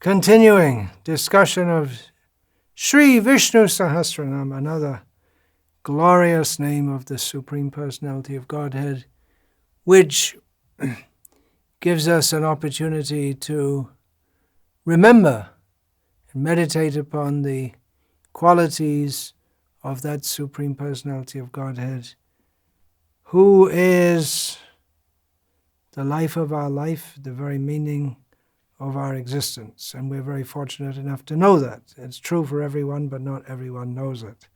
Continuing discussion of Sri Vishnu Sahasranama, another glorious name of the Supreme Personality of Godhead, which gives us an opportunity to remember and meditate upon the qualities of that Supreme Personality of Godhead, who is the life of our life, the very meaning of our existence. And we're very fortunate enough to know that. It's true for everyone, but not everyone knows it.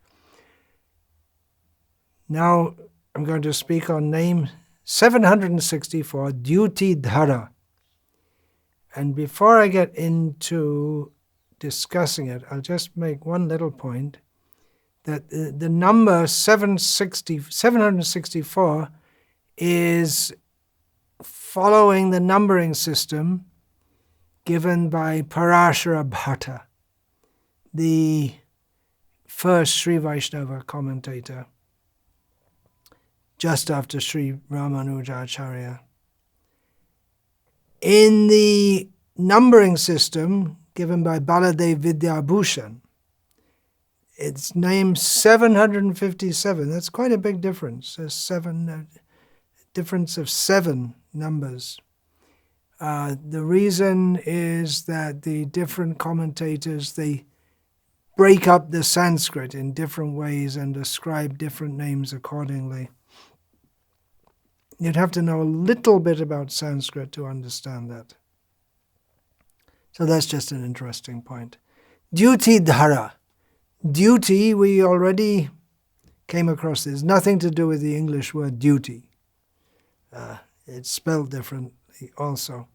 Now I'm going to speak on name 764, Dyutidhara. And before I get into discussing it, I'll just make one little point, that the number 764 is following the numbering system given by Parashara Bhatta, the first Sri Vaishnava commentator, just after Sri Ramanujacharya. In the numbering system given by Baladev Vidyabhushan, it's named 757. That's quite a big difference. There's difference of 7 numbers. The reason is that the different commentators, they break up the Sanskrit in different ways and ascribe different names accordingly. You'd have to know a little bit about Sanskrit to understand that. So that's just an interesting point. Dyutidhara. Duty, we already came across this. Nothing to do with the English word duty. It's spelled differently also.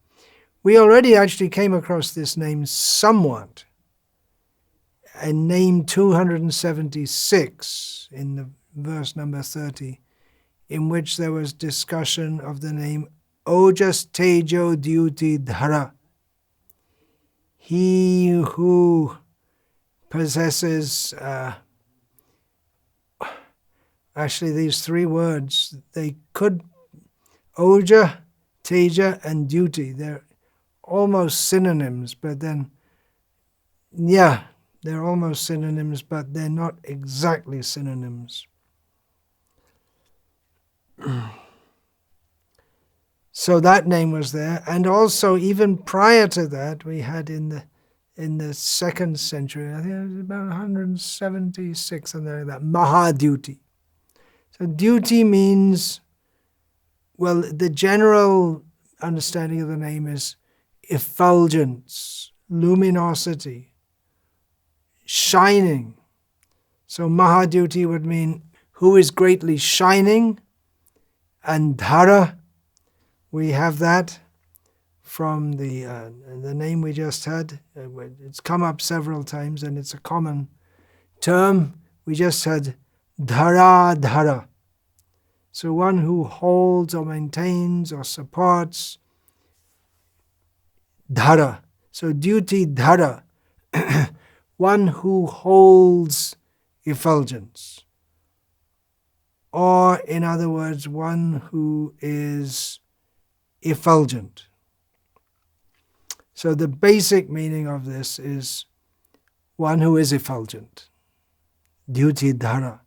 We already actually came across this name somewhat in name 276 in the verse number 30, in which there was discussion of the name Ojas Tejo Dyutidhara. He who possesses, actually these 3 words, they could, Oja, Teja, and Duty, they're almost synonyms, but then, yeah, they're almost synonyms, but they're not exactly synonyms. So that name was there, and also even prior to that, we had in the 2nd century, I think it was about 176, something like that, Mahaduty. So duty means, well, the general understanding of the name is effulgence, luminosity, shining. So Mahaduty would mean who is greatly shining, and Dhara, we have that from the name we just had. It's come up several times and it's a common term. We just had Dhara. So one who holds or maintains or supports, Dhara. So Dyutidhara, one who holds effulgence. Or in other words, one who is effulgent. So the basic meaning of this is one who is effulgent. Dyutidhara.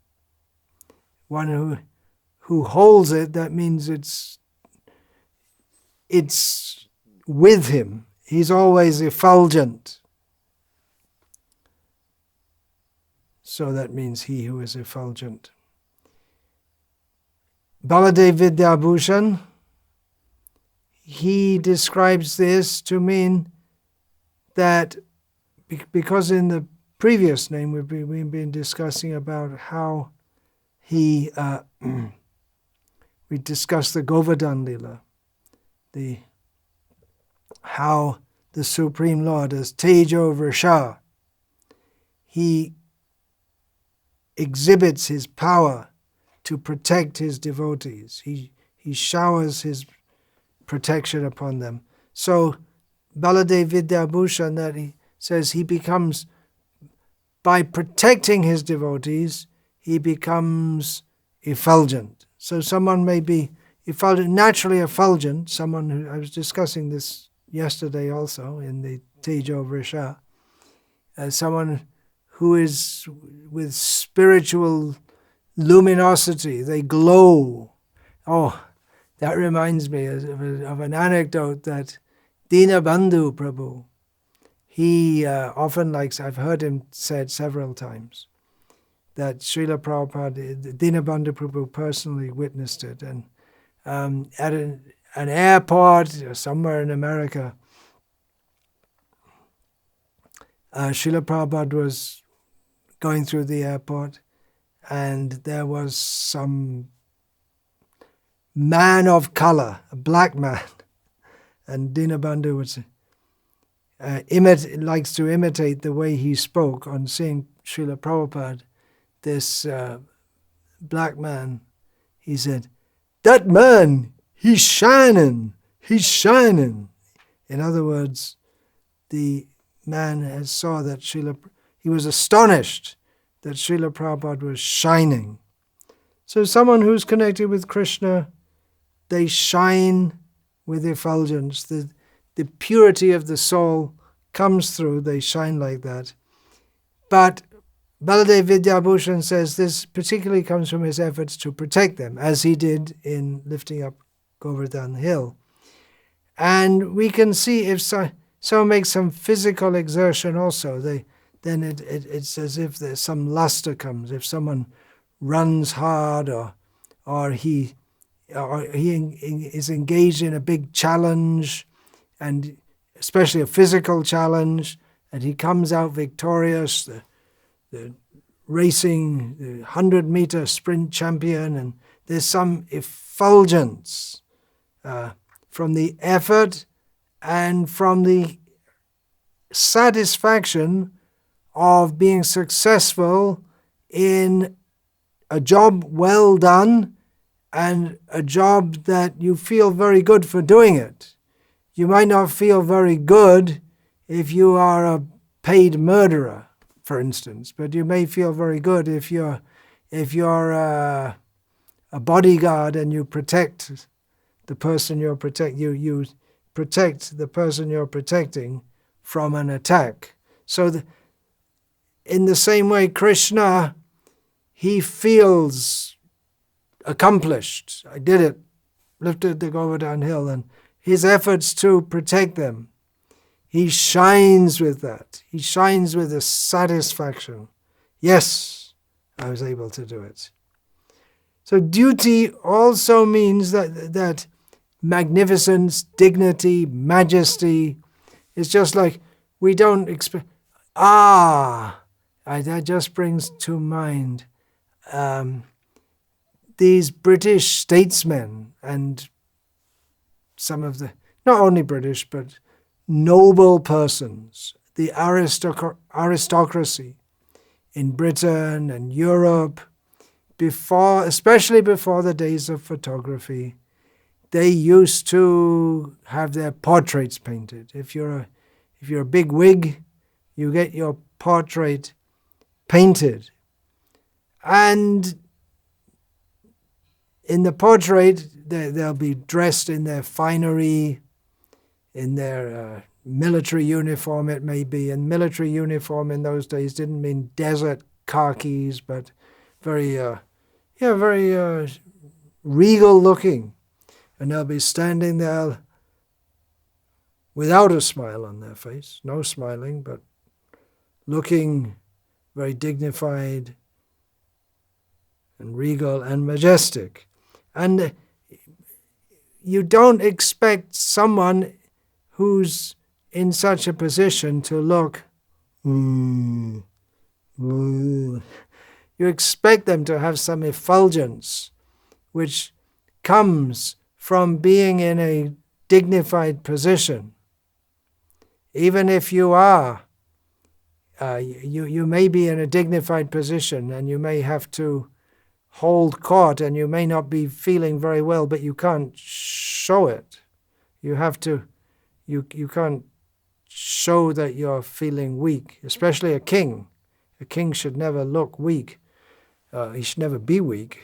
One who holds it, that means it's with him. He's always effulgent. So that means he who is effulgent. Baladev Vidyabhushan, he describes this to mean that, because in the previous name we've been discussing about how he, we discussed the Govardhan Lila, how the Supreme Lord as Tejo Vrisha, he exhibits his power to protect his devotees. He showers his protection upon them. So Baladev Vidyabhushan, that he says he becomes, by protecting his devotees, he becomes effulgent. So someone may be effulgent, naturally effulgent, someone who, I was discussing this yesterday also in the Tejo Vrisha, someone who is with spiritual luminosity, they glow. Oh, that reminds me of an anecdote that Dinabandhu Prabhu, he often likes, I've heard him said several times, that Srila Prabhupada, Dinabandhu Prabhu personally witnessed it. And at an airport or somewhere in America, Srila Prabhupada was going through the airport, and there was some man of color, a black man, and Dinabandhu was likes to imitate the way he spoke on seeing Srila Prabhupada. This black man, he said, "That man, he's shining, he's shining." In other words, the man saw that he was astonished that Srila Prabhupada was shining. So someone who's connected with Krishna, they shine with effulgence. The purity of the soul comes through, they shine like that. But Baladev Vidyabhushan says this particularly comes from his efforts to protect them, as he did in lifting up Govardhan Hill. And we can see if someone makes some physical exertion also, then it's as if there's some luster comes. If someone runs hard or he is engaged in a big challenge, and especially a physical challenge, and he comes out victorious, the racing, the 100-meter sprint champion, and there's some effulgence from the effort and from the satisfaction of being successful in a job well done and a job that you feel very good for doing it. You might not feel very good if you are a paid murderer, for instance, but you may feel very good if you're a bodyguard and you protect the person you protect the person you're protecting from an attack. So in the same way, Krishna, he feels accomplished. I did it, lifted the Govardhan Hill, and his efforts to protect them, he shines with that. He shines with a satisfaction. Yes, I was able to do it. So duty also means that magnificence, dignity, majesty. It's just like we don't expect. That just brings to mind these British statesmen and some of the, not only British, but noble persons, the aristocracy in Britain and Europe, especially before the days of photography, they used to have their portraits painted. If you're a big wig, you get your portrait painted. And in the portrait, they'll be dressed in their finery, in their military uniform, it may be. And military uniform in those days didn't mean desert khakis, but very regal looking. And they'll be standing there without a smile on their face, no smiling, but looking very dignified and regal and majestic. And you don't expect someone who's in such a position to look, you expect them to have some effulgence, which comes from being in a dignified position. Even if you are, you may be in a dignified position and you may have to hold court and you may not be feeling very well, but you can't show it. You have to, you can't show that you're feeling weak, especially a king. A king should never look weak. He should never be weak.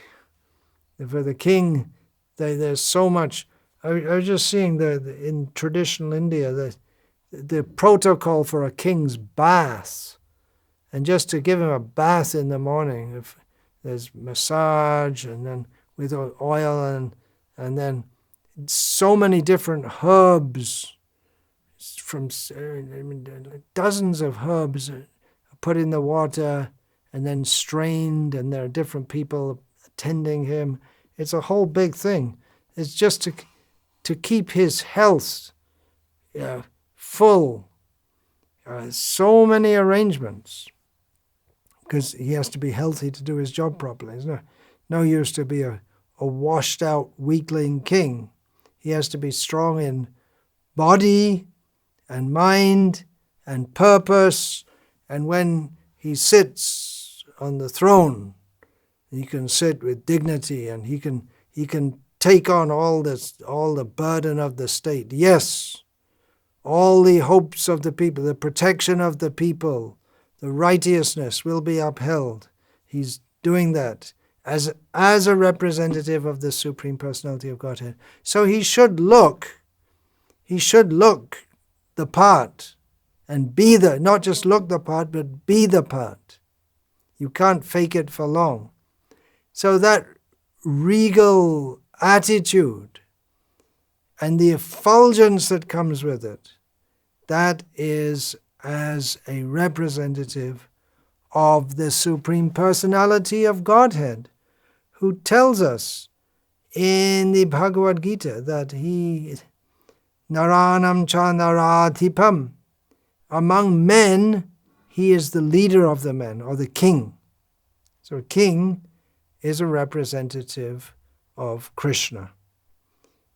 For the king, there's so much I was just seeing in traditional India, the protocol for a king's bath, and just to give him a bath in the morning, if there's massage, and then with oil, and then so many different herbs, from dozens of herbs are put in the water and then strained, and there are different people attending him. It's a whole big thing. It's just to keep his health full. So many arrangements, because he has to be healthy to do his job properly. It's no use to be a washed-out weakling king. He has to be strong in body and mind and purpose, and when he sits on the throne, he can sit with dignity, and he can take on all the burden of the state. Yes, all the hopes of the people, the protection of the people, the righteousness will be upheld. He's doing that as a representative of the Supreme Personality of Godhead. So he should look the part, and be not just look the part, but be the part. You can't fake it for long. So that regal attitude and the effulgence that comes with it, that is as a representative of the Supreme Personality of Godhead, who tells us in the Bhagavad Gita that he, Naranam cha naradhipam, among men, he is the leader of the men, or the king. So a king is a representative of Krishna.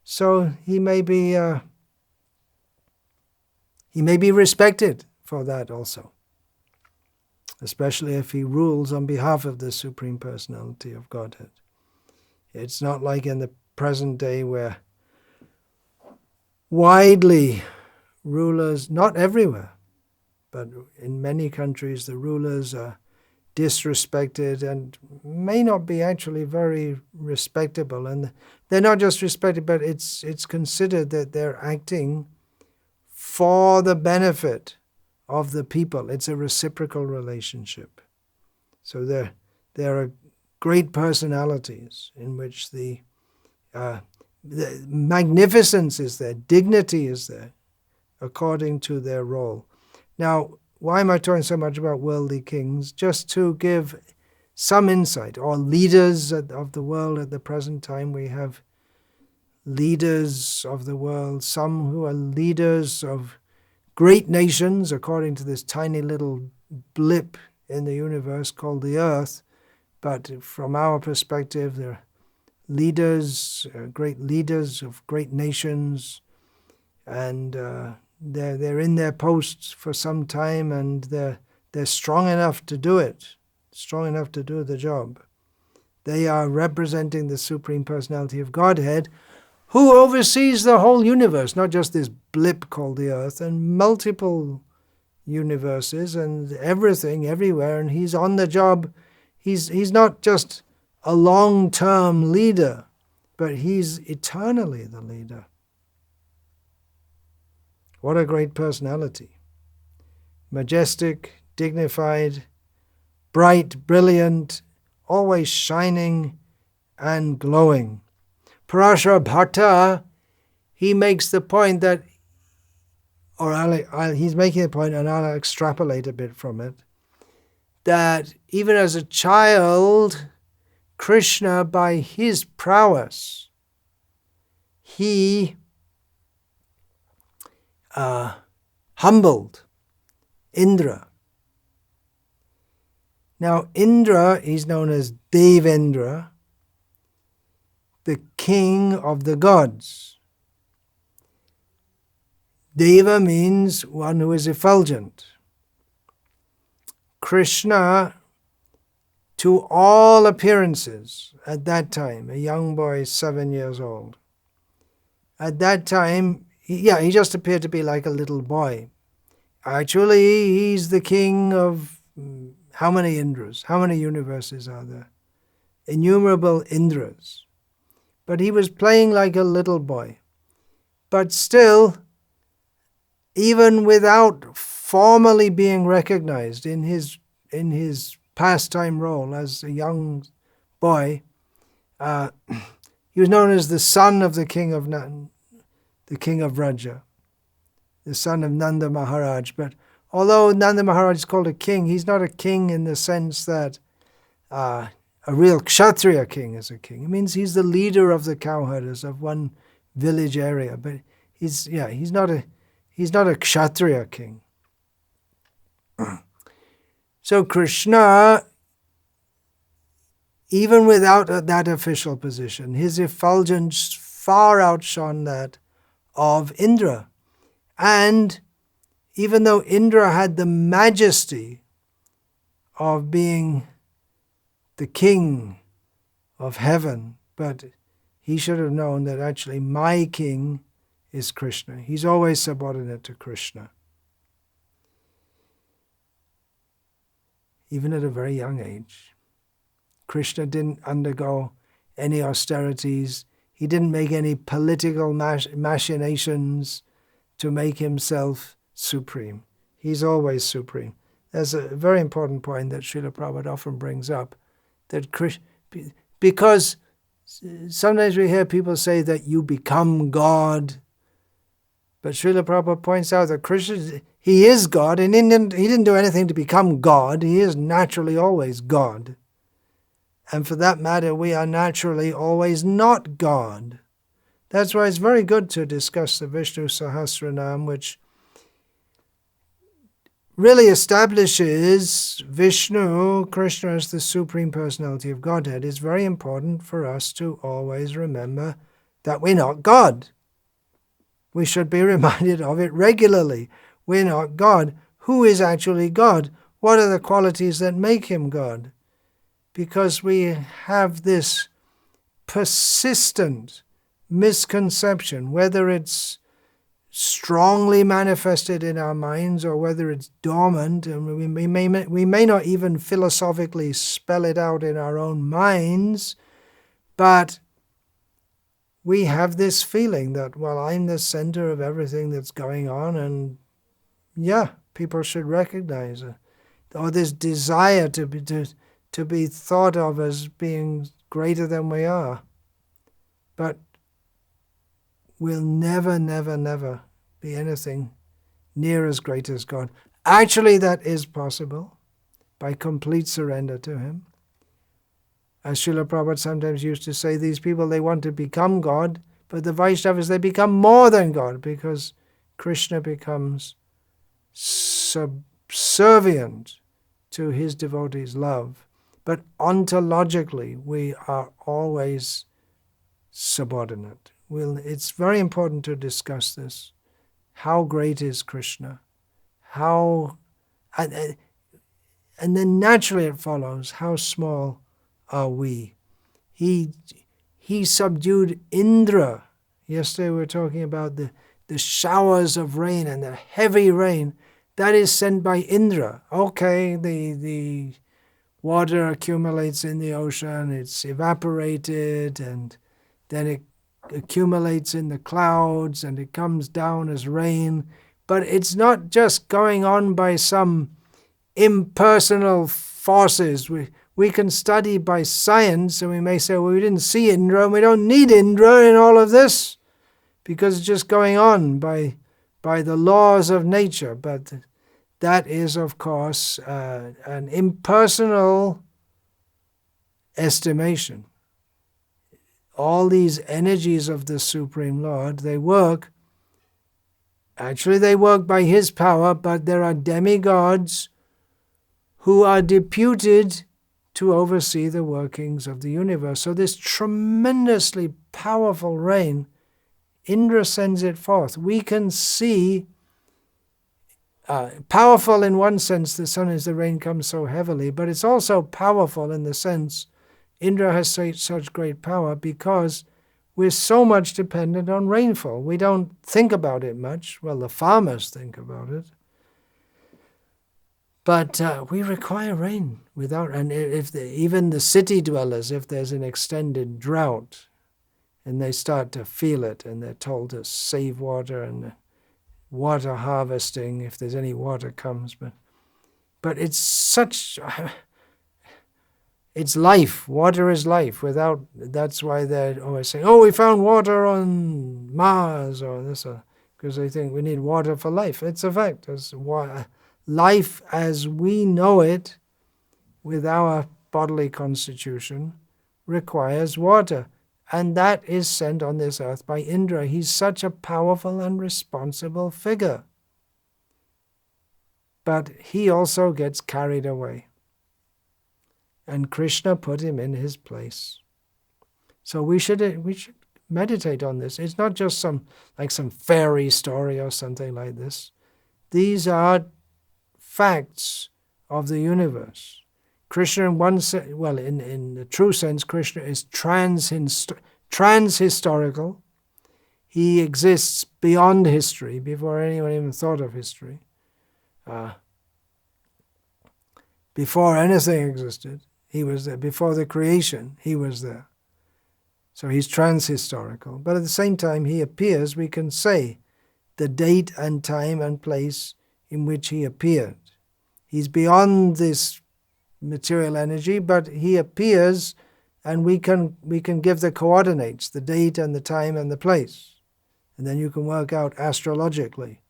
So he may be respected for that also, especially if he rules on behalf of the Supreme Personality of Godhead. It's not like in the present day where widely rulers, not everywhere, but in many countries the rulers are disrespected and may not be actually very respectable. And they're not just respected, but it's considered that they're acting for the benefit of the people. It's a reciprocal relationship. So there are great personalities in which the magnificence is there, dignity is there, according to their role. Now, why am I talking so much about worldly kings? Just to give some insight, or leaders of the world at the present time. We have leaders of the world, some who are leaders of great nations, according to this tiny little blip in the universe called the Earth. But from our perspective, they're leaders, great leaders of great nations, and they're in their posts for some time, and they're strong enough to do it, strong enough to do the job. They are representing the Supreme Personality of Godhead, who oversees the whole universe, not just this blip called the Earth, and multiple universes and everything, everywhere, and he's on the job. He's not just a long-term leader, but he's eternally the leader. What a great personality. Majestic, dignified, bright, brilliant, always shining and glowing. Parashara Bhatta, he makes the point that, he's making a point, and I'll extrapolate a bit from it, that even as a child, Krishna, by his prowess, he humbled Indra. Now, Indra, he's known as Devendra, the king of the gods. Deva means one who is effulgent. Krishna, to all appearances, at that time, a young boy, 7 years old, at that time, he just appeared to be like a little boy. Actually, he's the king of how many Indras? How many universes are there? Innumerable Indras. But he was playing like a little boy. But still, even without formally being recognized in his pastime role as a young boy, he was known as the son of the king of Vraja, the son of Nanda Maharaj. But although Nanda Maharaj is called a king, he's not a king in the sense that a real Kshatriya king is a king. It means he's the leader of the cowherders of one village area, but he's not a Kshatriya king. So Krishna, even without that official position, his effulgence far outshone that of Indra. And even though Indra had the majesty of being the king of heaven, but he should have known that actually my king is Krishna. He's always subordinate to Krishna. Even at a very young age. Krishna didn't undergo any austerities. He didn't make any political machinations to make himself supreme. He's always supreme. There's a very important point that Srila Prabhupada often brings up, that because sometimes we hear people say that you become God, but Srila Prabhupada points out that Krishna, he is God, and he didn't do anything to become God. He is naturally always God. And for that matter, we are naturally always not God. That's why it's very good to discuss the Vishnu Sahasranama, which really establishes Vishnu, Krishna, as the Supreme Personality of Godhead. It's very important for us to always remember that we're not God. We should be reminded of it regularly. We're not God. Who is actually God? What are the qualities that make him God? Because we have this persistent misconception, whether it's strongly manifested in our minds or whether it's dormant, and we may not even philosophically spell it out in our own minds, but we have this feeling that, well, I'm the center of everything that's going on, and yeah, people should recognize it. Or this desire to be thought of as being greater than we are. But we'll never, never, never be anything near as great as God. Actually, that is possible by complete surrender to him. As Srila Prabhupada sometimes used to say, these people, they want to become God, but the Vaishnavas, they become more than God, because Krishna becomes subservient to his devotees' love. But ontologically, we are always subordinate. It's very important to discuss this. How great is Krishna? And then naturally it follows, how small are we? He subdued Indra. Yesterday we were talking about the showers of rain and the heavy rain that is sent by Indra. Okay, the water accumulates in the ocean, it's evaporated, and then it accumulates in the clouds, and it comes down as rain. But it's not just going on by some impersonal forces. We can study by science, and we may say, well, we didn't see Indra, and we don't need Indra in all of this, because it's just going on by the laws of nature. But that is, of course, an impersonal estimation. All these energies of the Supreme Lord, they work by his power, but there are demigods who are deputed to oversee the workings of the universe. So this tremendously powerful rain, Indra sends it forth. We can see, powerful in one sense, the sun as the rain comes so heavily, but it's also powerful in the sense Indra has such great power because we're so much dependent on rainfall. We don't think about it much. Well, the farmers think about it. But we require rain. Even the city dwellers, if there's an extended drought, and they start to feel it, and they're told to save water and water harvesting if there's any water comes. But it's such, it's life. Water is life. That's why they're always saying, oh, we found water on Mars or this, because they think we need water for life. It's a fact. Life as we know it with our bodily constitution requires water. And that is sent on this earth by Indra. He's such a powerful and responsible figure. But he also gets carried away. And Krishna put him in his place. So we should meditate on this. It's not just some fairy story or something like this. These are facts of the universe. Krishna, in the true sense, Krishna is trans-historical. He exists beyond history, before anyone even thought of history. Before anything existed, he was there. Before the creation, he was there. So he's trans-historical. But at the same time, he appears, we can say, the date and time and place in which he appeared. He's beyond this material energy, but he appears, and we can give the coordinates, the date and the time and the place. And then you can work out astrologically.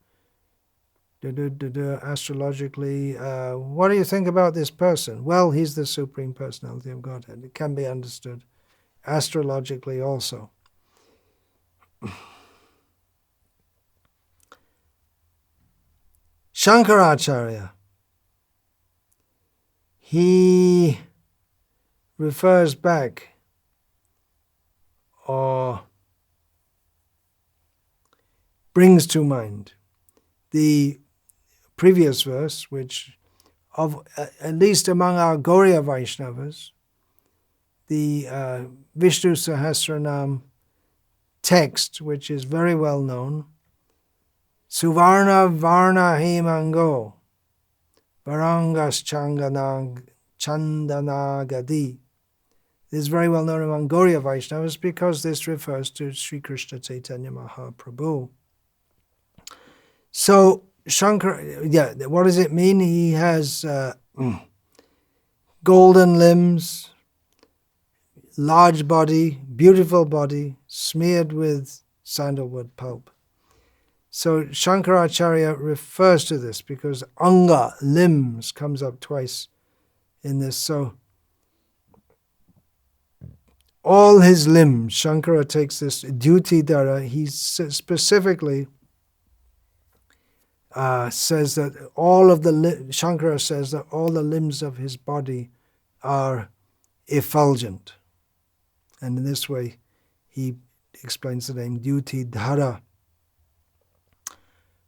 Astrologically, what do you think about this person? Well, he's the Supreme Personality of Godhead. It can be understood astrologically also. Shankaracharya, he refers back or brings to mind the previous verse, which at least among our Gauriya Vaishnavas, the Vishnu Sahasranama text, which is very well known, Suvarna Varna Hemango Varangas Chandana Gadi. This is very well known among Gauriya Vaishnavas because this refers to Sri Krishna Chaitanya Mahaprabhu. So, Shankara, what does it mean? He has golden limbs, large body, beautiful body, smeared with sandalwood pulp. So Shankaracharya refers to this because anga, limbs, comes up twice in this. So all his limbs, Shankara takes this, Dyutidhara, he specifically says that Shankara says that all the limbs of his body are effulgent. And in this way, he explains the name Dyutidhara.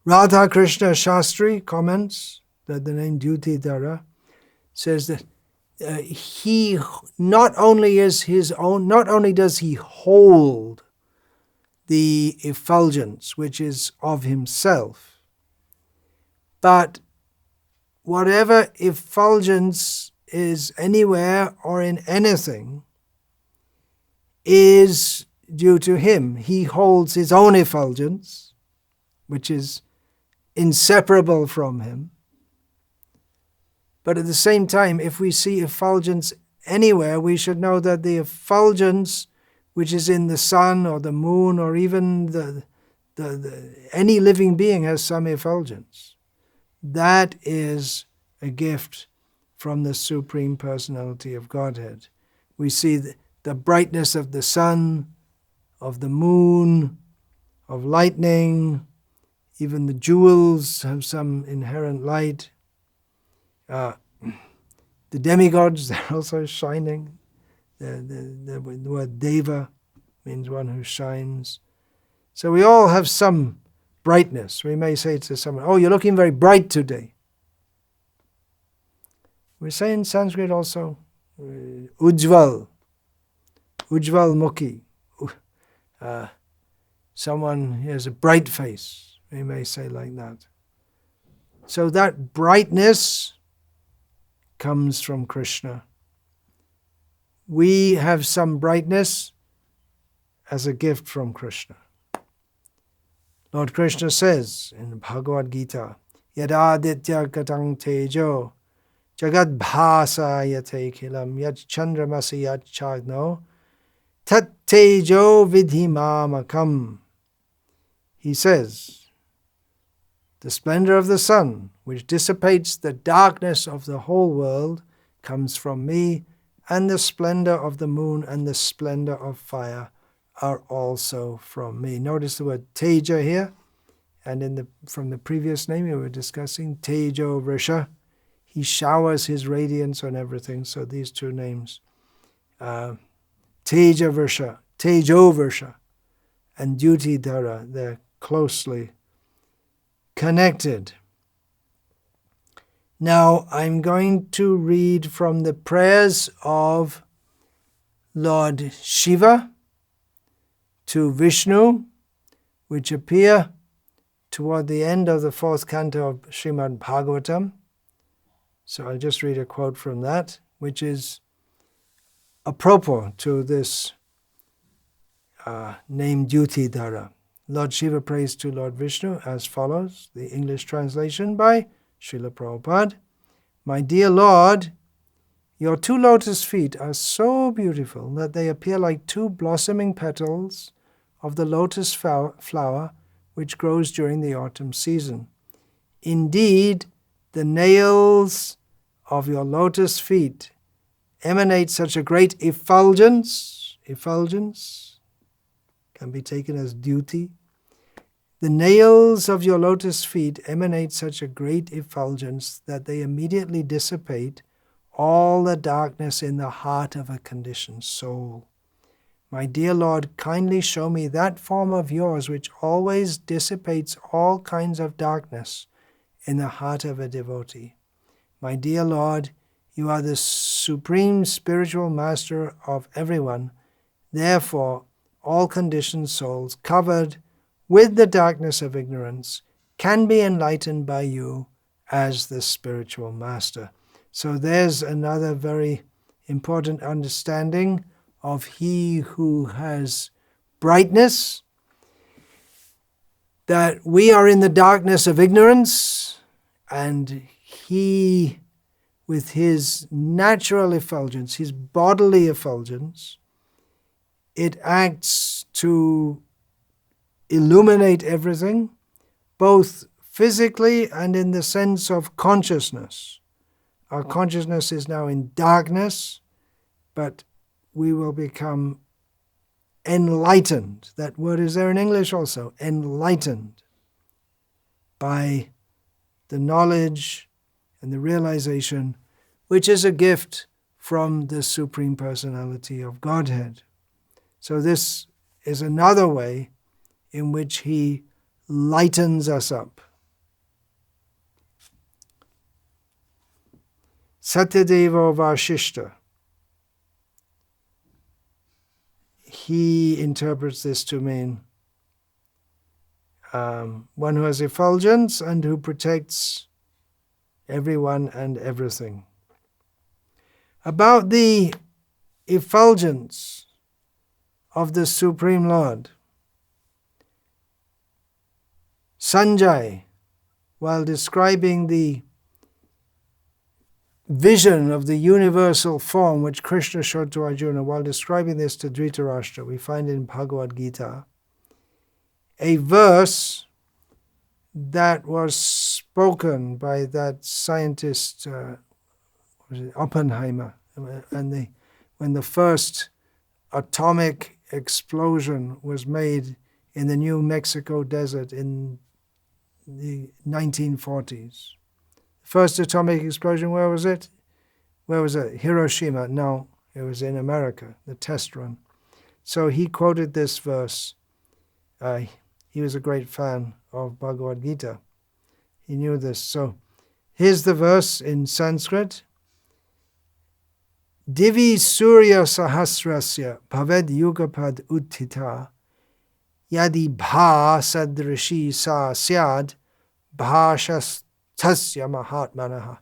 Radha Krishna Shastri comments that the name Dyutidhara says that he not only does he hold the effulgence, which is of himself, but whatever effulgence is anywhere or in anything is due to him. He holds his own effulgence, which is inseparable from him. But at the same time, if we see effulgence anywhere, we should know that the effulgence which is in the sun or the moon or even any living being has some effulgence. That is a gift from the Supreme Personality of Godhead. We see the brightness of the sun, of the moon, of lightning. Even the jewels have some inherent light. The demigods, they're also shining. The word deva means one who shines. So we all have some brightness. We may say to someone, oh, you're looking very bright today. We say in Sanskrit also, ujjval mukhi. Someone who has a bright face, we may say like that. So that brightness comes from Krishna. We have some brightness, as a gift from Krishna. Lord Krishna says in the Bhagavad Gita, Yadaditya Gatang Tejo Jagad Bhasayate Kilam Yat Chandramasi Yat Chagno Tat Tejo Vidhimamakam. He says, the splendor of the sun, which dissipates the darkness of the whole world, comes from me, and the splendor of the moon and the splendor of fire are also from me. Notice the word Teja here, and from the previous name we were discussing, Tejo Vrisha. He showers his radiance on everything. So these two names, Teja Vrisha, Tejo Vrisha, and Dyutidhara, they're closely connected. Now I'm going to read from the prayers of Lord Shiva to Vishnu, which appear toward the end of the 4th canto of Srimad Bhagavatam. So I'll just read a quote from that, which is apropos to this name Dyutidhara. Lord Shiva prays to Lord Vishnu as follows, the English translation by Srila Prabhupada. My dear Lord, your 2 lotus feet are so beautiful that they appear like 2 blossoming petals of the lotus flower which grows during the autumn season. Indeed, the nails of your lotus feet emanate such a great effulgence can be taken as duty. The nails of your lotus feet emanate such a great effulgence that they immediately dissipate all the darkness in the heart of a conditioned soul. My dear Lord, kindly show me that form of yours which always dissipates all kinds of darkness in the heart of a devotee. My dear Lord, you are the supreme spiritual master of everyone. Therefore, all conditioned souls covered with the darkness of ignorance can be enlightened by you as the spiritual master. So there's another very important understanding of he who has brightness, that we are in the darkness of ignorance, and he, with his natural effulgence, his bodily effulgence, it acts to illuminate everything, both physically and in the sense of consciousness. Our consciousness is now in darkness, but we will become enlightened. That word is there in English also, enlightened, by the knowledge and the realization, which is a gift from the Supreme Personality of Godhead. So this is another way in which he lightens us up. Satyadeva Vashishta, he interprets this to mean one who has effulgence and who protects everyone and everything. About the effulgence of the Supreme Lord, Sanjay, while describing the vision of the universal form which Krishna showed to Arjuna, while describing this to Dhritarashtra, we find in Bhagavad Gita a verse that was spoken by that scientist Oppenheimer, and when the first atomic explosion was made in the New Mexico desert in the 1940s. First atomic explosion, where was it? Where was it? Hiroshima? No, it was in America, the test run. So he quoted this verse. He was a great fan of Bhagavad Gita. He knew this. So here's the verse in Sanskrit. Divi Surya Sahasrasya Bhaved Yugapad Uttita Yadi Bha Sadrishi Sa Syad Bhashas Tasya Mahatmanaha.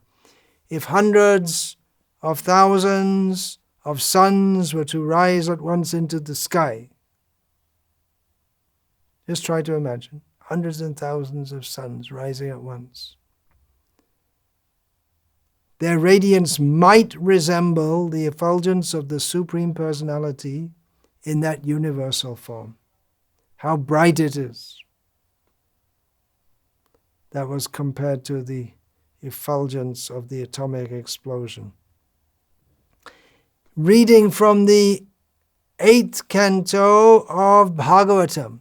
If hundreds of thousands of suns were to rise at once into the sky, Just try to imagine hundreds and thousands of suns rising at once. Their radiance might resemble the effulgence of the Supreme Personality in that universal form. How bright it is. That was compared to the effulgence of the atomic explosion. Reading from the 8th canto of Bhagavatam,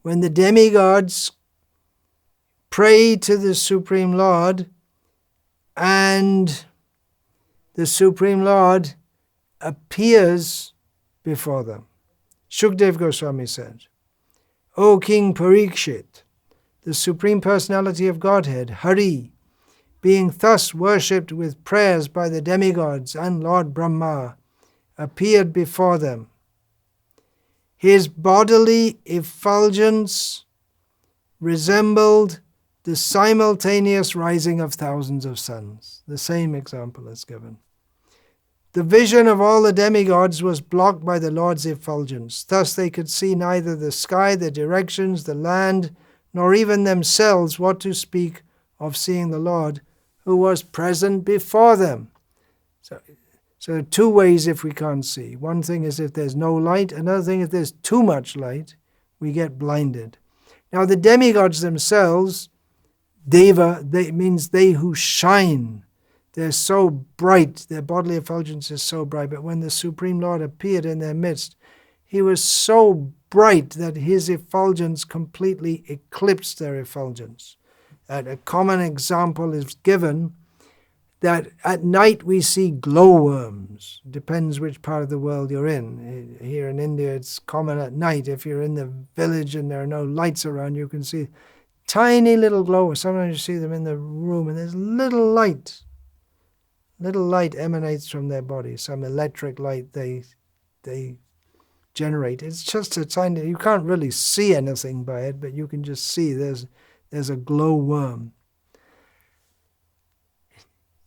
when the demigods pray to the Supreme Lord, and the Supreme Lord appears before them. Shukdev Goswami said, O King Parikshit, the Supreme Personality of Godhead, Hari, being thus worshipped with prayers by the demigods and Lord Brahma, appeared before them. His bodily effulgence resembled the simultaneous rising of thousands of suns. The same example is given. The vision of all the demigods was blocked by the Lord's effulgence. Thus they could see neither the sky, the directions, the land, nor even themselves, what to speak of seeing the Lord, who was present before them. So two ways if we can't see. One thing is if there's no light. Another thing, if there's too much light, we get blinded. Now the demigods themselves, Deva, means they who shine. They're so bright, their bodily effulgence is so bright. But when the Supreme Lord appeared in their midst, he was so bright that his effulgence completely eclipsed their effulgence. And a common example is given that at night we see glowworms. Depends which part of the world you're in. Here in India, it's common at night. If you're in the village and there are no lights around, you can see tiny little glowworms. Sometimes you see them in the room and there's little light. Little light emanates from their body. Some electric light they generate. It's just a tiny, you can't really see anything by it, but you can just see there's a glowworm.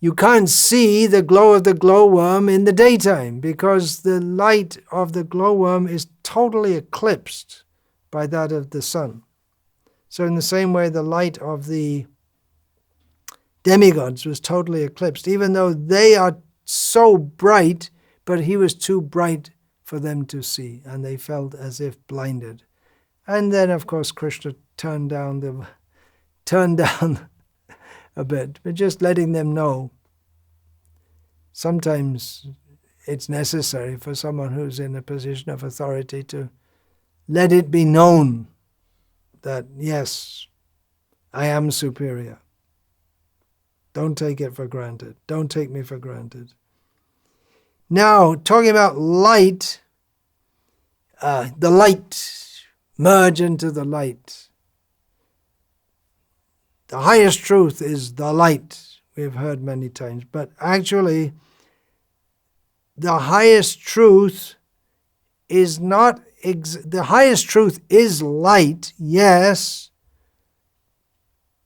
You can't see the glow of the glowworm in the daytime because the light of the glowworm is totally eclipsed by that of the sun. So in the same way, the light of the demigods was totally eclipsed, even though they are so bright, but he was too bright for them to see, and they felt as if blinded. And then, of course, Krishna turned down a bit, but just letting them know. Sometimes it's necessary for someone who's in a position of authority to let it be known that, yes, I am superior. Don't take it for granted. Don't take me for granted. Now, talking about light, the light, merge into the light. The highest truth is the light, we've heard many times. But actually, the highest truth is not, the highest truth is light, yes,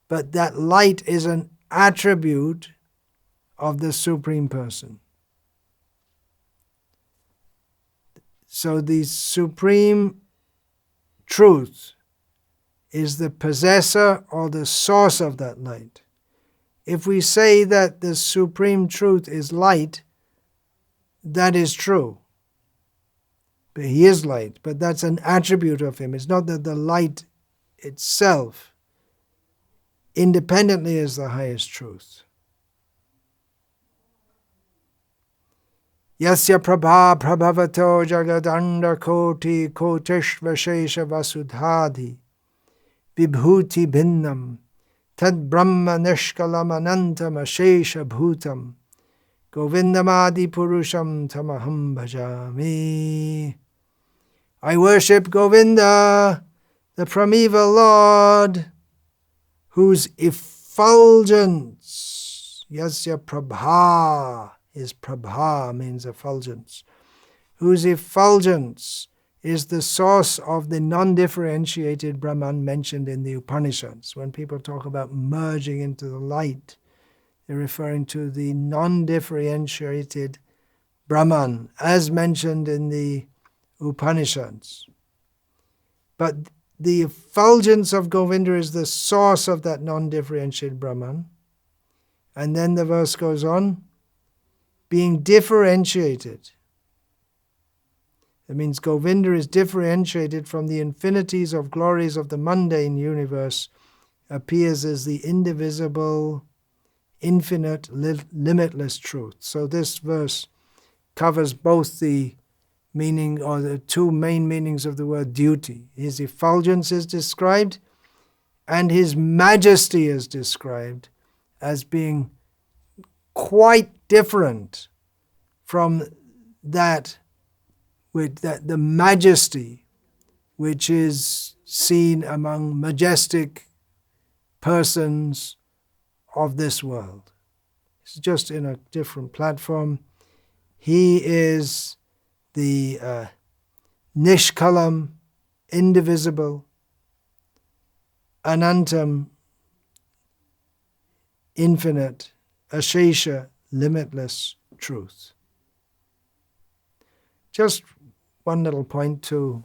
but that light is an attribute of the Supreme Person. So the Supreme Truth is the possessor or the source of that light. If we say that the Supreme Truth is light, that is true. But he is light, but that's an attribute of him. It's not that the light itself independently is the highest truth. Yasya prabha prabhavato jagadanda koti kotishvashesha vasudhadhi vibhuti bhinnam tad brahma nishkalam anantam ashesha bhutam govindamadi purusham tamaham bhajami. I worship Govinda, the primeval Lord, whose effulgence, yasya prabha, is prabha means effulgence, whose effulgence is the source of the non-differentiated Brahman mentioned in the Upanishads. When people talk about merging into the light, they're referring to the non-differentiated Brahman, as mentioned in the Upanishads. But the effulgence of Govinda is the source of that non-differentiated Brahman. And then the verse goes on, being differentiated. It means Govinda is differentiated from the infinities of glories of the mundane universe, appears as the indivisible, infinite, limitless truth. So this verse covers both the meaning, or the two main meanings of the word duty. His effulgence is described, and his majesty is described as being quite different from that, with that the majesty which is seen among majestic persons of this world. It's just in a different platform. He is the Nishkalam, indivisible, Anantam, infinite, Ashesha, limitless truth. Just one little point to,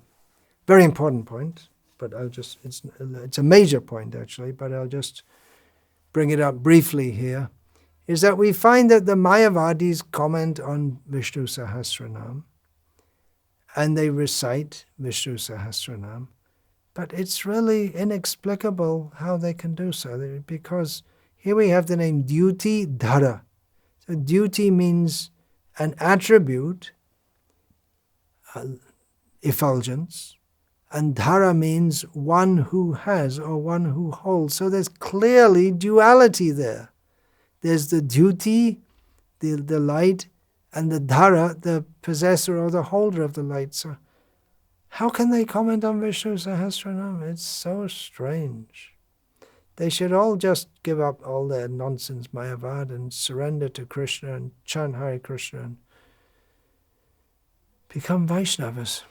very important point, but it's a major point actually, but I'll just bring it up briefly here, is that we find that the Mayavadis comment on Vishnu Sahasranama, and they recite Vishnu Sahasranama, but it's really inexplicable how they can do so, because here we have the name Dyutidhara. So duty means an attribute, effulgence, and dhara means one who has or one who holds. So there's clearly duality there. There's the duty, the light, and the dhara, the possessor or the holder of the light. So how can they comment on Vishnu Sahasranama? It's so strange. They should all just give up all their nonsense Mayavad and surrender to Krishna and chant Hare Krishna and become Vaishnavas.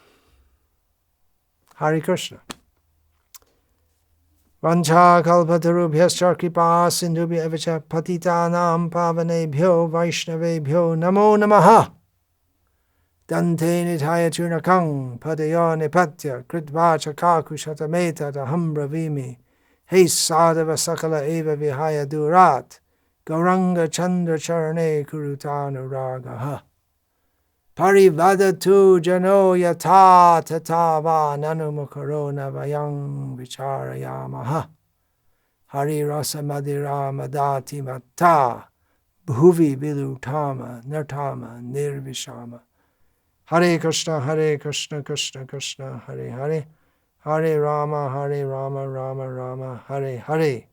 Hare Krishna. Vancha kalpatarubhyascha kripa sindhubhya evacha patitanam pavanebhyo vaishnavebhyo namo namaha. Dante nithaya churnakang padayo nipatya kritvacha kakushatameta daham bravimi. Hey sadhava sakala eva vihaya durat gauranga chandra charane kurutanuragaha. Parivadatu jano yata tatava nanumakarona vayang vicharayamaha. Hari rasa madira madati matta bhuvi vilutama nartama nirvishama. Hare Krishna, Krishna Krishna, Hare Hare. Hare Rama, Rama Rama, Hare Hare.